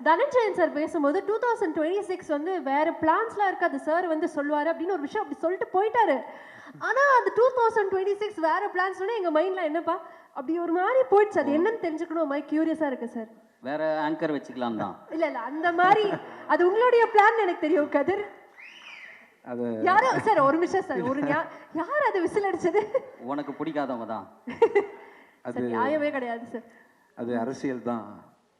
Dhananjayan sir பேசும்போது 2026 வந்து வேற பிளான்ஸ்லாம் இருக்காது சார் வந்து சொல்லுவாரு அப்படின்னு ஒரு விஷயம் அப்படி சொல்லிட்டு போயிட்டாரு. ஆனா அந்த 2026 வேற பிளான்ஸ்னா எங்க மைண்ட்ல என்னப்பா அப்படி ஒரு மாதிரி போயிடுச்சு. அது என்னன்னு தெரிஞ்சுக்கணும் மாதிரி கியூரியஸா இருக்கு சார். வேற ஆங்கர் வச்சுக்கலாம் தான். இல்ல அந்த மாதிரி அது உங்களுடைய பிளான் எனக்கு தெரியும் கதிர். அது யாரோ சார் ஒரு நிமிஷம் சார் ஒரு யார் அது விசில் அடிச்சது? உனக்கு பிடிக்காதவங்க தான். அது நியாயமே கிடையாது சார். அது அரசியல் தான்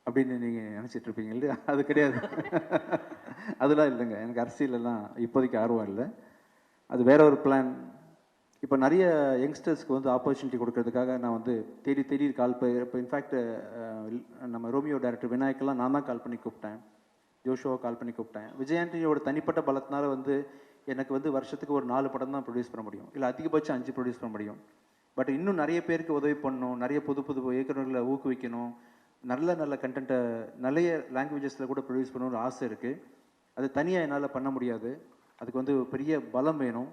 அப்படின்னு நீங்கள் நினச்சிட்டு இருப்பீங்க இல்லையா? அது கிடையாது. அதெல்லாம் இல்லைங்க. எனக்கு அரசியலெல்லாம் இப்போதைக்கு ஆர்வம் இல்லை. அது வேற ஒரு பிளான். இப்போ நிறைய யங்ஸ்டர்ஸ்க்கு வந்து ஆப்பர்ச்சுனிட்டி கொடுக்கறதுக்காக நான் வந்து தேடி தேடி கால் இப்போ இன்ஃபேக்ட் நம்ம ரோமியோ டைரக்டர் விநாயக்கெல்லாம் நான் தான் கால் பண்ணி கூப்பிட்டேன். ஜோஷோவை கால் பண்ணி கூப்பிட்டேன். விஜய் ஆண்டனியோட தனிப்பட்ட பலத்தினால வந்து எனக்கு வந்து வருஷத்துக்கு ஒரு 4 படம் தான் ப்ரொடியூஸ் பண்ண முடியும், இல்லை அதிகபட்சம் 5 ப்ரொடியூஸ் பண்ண முடியும். பட் இன்னும் நிறைய பேருக்கு உதவி பண்ணணும், நிறைய புது புது இயக்குநர்களை ஊக்குவிக்கணும், நல்ல நல்ல கண்டென்ட்டை நிறைய லாங்குவேஜஸில் கூட ப்ரொடியூஸ் பண்ணணும்னு ஆசை இருக்குது. அது தனியாக என்னால் பண்ண முடியாது. அதுக்கு வந்து பெரிய பலம் வேணும்.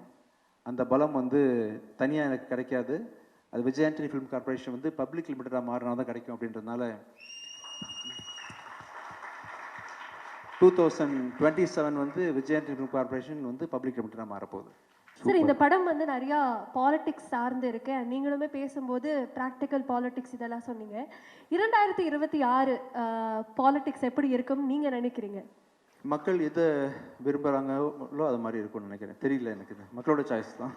அந்த பலம் வந்து தனியாக எனக்கு கிடைக்காது. அது விஜய் ஆண்டனி ஃபிலிம் கார்பரேஷன் வந்து பப்ளிக் லிமிட்டடாக மாறினா தான் கிடைக்கும். அப்படின்றதுனால 2027 வந்து விஜய் ஆண்டனி ஃபிலிம் கார்பரேஷன் வந்து பப்ளிக் லிமிட்டடாக மாறப்போகுது. சார் இந்த படம் வந்து நிறையா பாலிடிக்ஸ் சார்ந்து இருக்கு. நீங்களுமே பேசும்போது ப்ராக்டிக்கல் பாலிடிக்ஸ் இதெல்லாம் சொன்னீங்க. 2026 பாலிடிக்ஸ் எப்படி இருக்கும்னு நீங்கள் நினைக்கிறீங்க? மக்கள் எதை விரும்புகிறாங்களோ அது மாதிரி இருக்கும்னு நினைக்கிறேன். தெரியல எனக்கு, இது மக்களோட சாய்ஸ் தான்.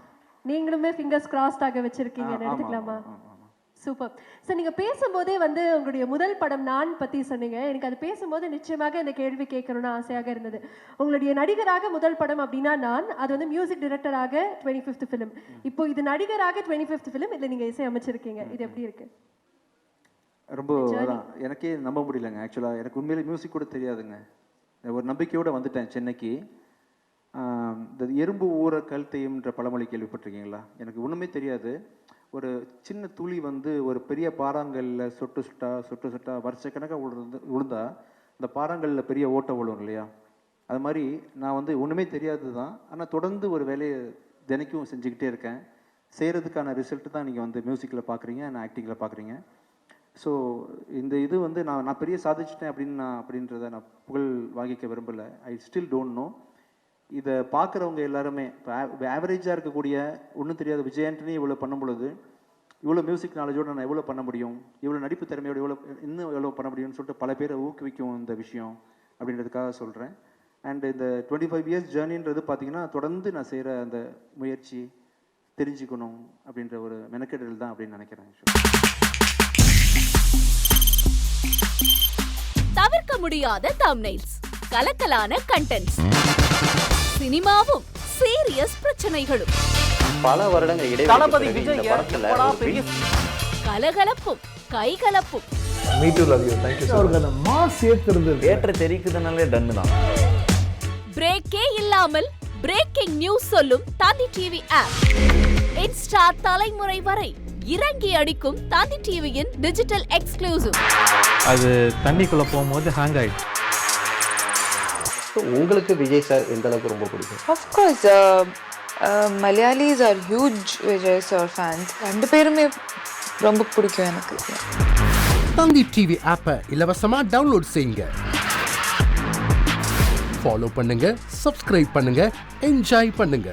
நீங்களுமே ஃபிங்கர்ஸ் கிராஸ்டாக வச்சிருக்கீங்கன்னு எடுத்துக்கலாமா? Super sir. நீங்கள் பேசும்போதே வந்து உங்களுடைய முதல் படம் நான் பற்றி சொன்னீங்க. எனக்கு அது பேசும்போது நிச்சயமாக இந்த கேள்வி கேட்கணும்னு ஆசையாக இருந்தது. உங்களுடைய நடிகராக முதல் படம் அப்படின்னா நான், அது வந்து மியூசிக் டைரக்டராக 25th ஃபிலிம். இப்போ இது நடிகராக 25th ஃபிலிம், இதில் நீங்கள் இசை அமைச்சிருக்கீங்க. இது எப்படி இருக்கு? ரொம்ப எனக்கே நம்ப முடியலங்க. ஆக்சுவலாக எனக்கு உண்மையிலே மியூசிக் கூட தெரியாதுங்க. ஒரு நம்பிக்கையோடு வந்துட்டேன் சென்னைக்கு. இந்த எறும்பு ஊற கழுத்தையும்ன்ற பழமொழி கேள்விப்பட்டிருக்கீங்களா? எனக்கு ஒன்றுமே தெரியாது. ஒரு சின்ன துளி வந்து ஒரு பெரிய பாறாங்கல்லில் சொட்டு சொட்டா வருஷக்கணக்காக விழுந்தா அந்த பாறாங்கல்லில் பெரிய ஓட்டை விழும் இல்லையா? அது மாதிரி நான் வந்து ஒன்றுமே தெரியாது தான். ஆனால் தொடர்ந்து ஒரு வேலையை தினைக்கும் செஞ்சுக்கிட்டே இருக்கேன். செய்கிறதுக்கான ரிசல்ட்டு தான் நீங்கள் வந்து மியூசிக்கில் பார்க்குறீங்க, நான் ஆக்டிங்கில் பார்க்குறீங்க. ஸோ இந்த இது வந்து நான் பெரிய சாதிச்சிட்டேன் அப்படின்றத நான் புகழ் வாங்கிக்க விரும்பலை. I still don't know. இதை பார்க்குறவங்க எல்லாருமே இப்போ ஆவரேஜாக இருக்கக்கூடிய ஒன்றும் தெரியாத விஜய் ஆண்டனி இவ்வளோ பண்ணும் பொழுது, இவ்வளோ மியூசிக் நாலேஜோடு நான் எவ்வளோ பண்ண முடியும், இவ்வளோ நடிப்பு திறமையோடு இன்னும் எவ்வளோ பண்ண முடியும்னு சொல்லிட்டு பல பேரை ஊக்குவிக்கும் இந்த விஷயம் அப்படின்றதுக்காக சொல்கிறேன். அண்ட் இந்த 25 years ஜேர்னின்றது பார்த்திங்கன்னா தொடர்ந்து நான் செய்கிற அந்த முயற்சி, தெரிஞ்சுக்கணும் அப்படின்ற ஒரு மெனக்கெடல் தான் அப்படின்னு நினைக்கிறேன். தவிர்க்க முடியாத தம்ப்நெயில்ஸ், கலக்கலான கண்டென்ட்ஸ், சினிமாவும் சீரியஸ் பிரச்சனைகளும், பல வருடங்கள் இடைவெளி கலகலப்பும் கைகலப்பும், ஏற்ற தெரிக்குதுனாலே டன்னு தான். பிரேக்கே இல்லாமல் பிரேக்கிங் நியூஸ் சொல்லும் தந்தி டிவி ஆப். இன்ஸ்டா தலைமுறை வரை இறங்கி அடிக்கும் தந்தி டிவியின் டிஜிட்டல் எக்ஸ்க்ளூசிவ். அது தண்ணிக்குள்ள போகும்போது ஹேங் ஆயிடுச்சு. உங்களுக்கு விஜய் சார் எந்த அளவுக்கு ரொம்ப பிடிக்கும்? Of course, Malayalis are huge Vijay sir fans. ரெண்டு பேருமே ரொம்ப பிடிக்கும் எனக்கு. தந்தி டிவி ஆப்பை இலவசமா டவுன்லோட் செய்யுங்க. ஃபாலோ பண்ணுங்க, சப்ஸ்கிரைப் பண்ணுங்க, என்ஜாய் பண்ணுங்க.